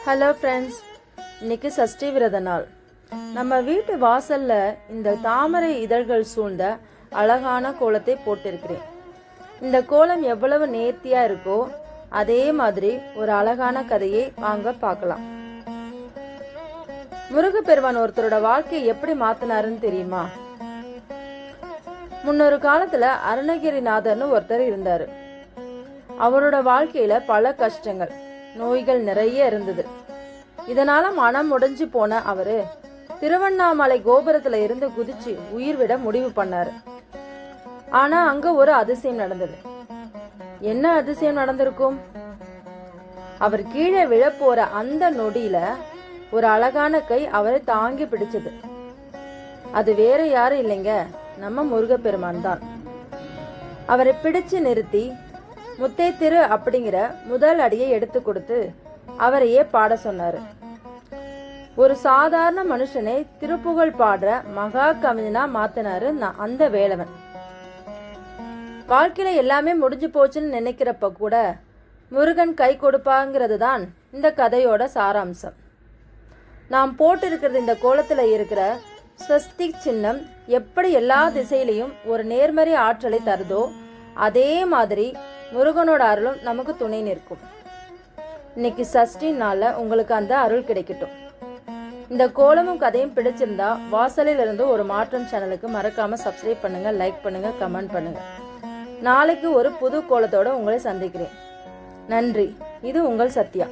Hello friends, இன்னைக்கு சஷ்டி விரத நாள். நம்ம வீட்டு வாசல்ல இந்த தாமரை இதழ்கள் சூழ்ந்த அழகான கோலத்தை போட்டிருக்கிறேன். இந்த கோலம் எவ்வளவு நேர்த்தியா இருக்கோ அதே மாதிரி ஒரு அழகான கதையை வாங்க பார்க்கலாம். முருகப்பெருமான் ஒருத்தரோட வாழ்க்கையை எப்படி மாத்தினாருன்னு தெரியுமா? முன்னொரு காலத்துல அருணகிரிநாதர்னு ஒருத்தர் இருந்தாரு. அவரோட வாழ்க்கையில பல கஷ்டங்கள், நோய்கள் நிறைய இருந்தது. இதனால மனம் உடைஞ்சு போன அவரு திருவண்ணாமலை கோபுரத்துல இருந்து குதிச்சு உயிர் விட முடிவு பண்ணாரு. ஆனா அங்க ஒரு அதிசயம் நடந்தது. என்ன அதிசயம் நடந்திருக்கும்? அவர் கீழே விழ போற அந்த நொடியில ஒரு அழகான கை அவரை தாங்கி பிடிச்சது. அது வேற யாரும் இல்லைங்க, நம்ம முருகப்பெருமான் தான். அவரை பிடிச்சு நிறுத்தி முத்தே திரு அப்படிங்கிற முதல் அடியை எடுத்து கொடுத்து அவரையே பாட சொன்னாரு. ஒரு சாதாரண மனுஷனை திருப்புகழ் பாடுற மகா கவிஞனா மாத்தினாரு அந்த வேலவன். வாழ்க்கையில எல்லாமே முடிஞ்சு போச்சுன்னு நினைக்கிறப்ப கூட முருகன் கை கொடுப்பாங்கிறது தான் இந்த கதையோட சாராம்சம். நாம் போட்டிருக்கிறது இந்த கோலத்துல இருக்கிற ஸ்வஸ்திக் சின்னம் எப்படி எல்லா திசையிலையும் ஒரு நேர்மறை ஆற்றலை தருதோ அதே மாதிரி முருகனோட அருளும் நமக்கு துணை நிற்கும். இன்னைக்கு சஷ்டி நாள்ல உங்களுக்கு அந்த அருள் கிடைக்கட்டும். இந்த கோலமும் கதையும் பிடிச்சிருந்தா வாசலில் இருந்து ஒரு மாற்றம் சேனலுக்கு மறக்காம சப்ஸ்கிரைப் பண்ணுங்க, லைக் பண்ணுங்க, கமெண்ட் பண்ணுங்க. நாளைக்கு ஒரு புது கோலத்தோட உங்களை சந்திக்கிறேன். நன்றி. இது உங்கள் சத்யா.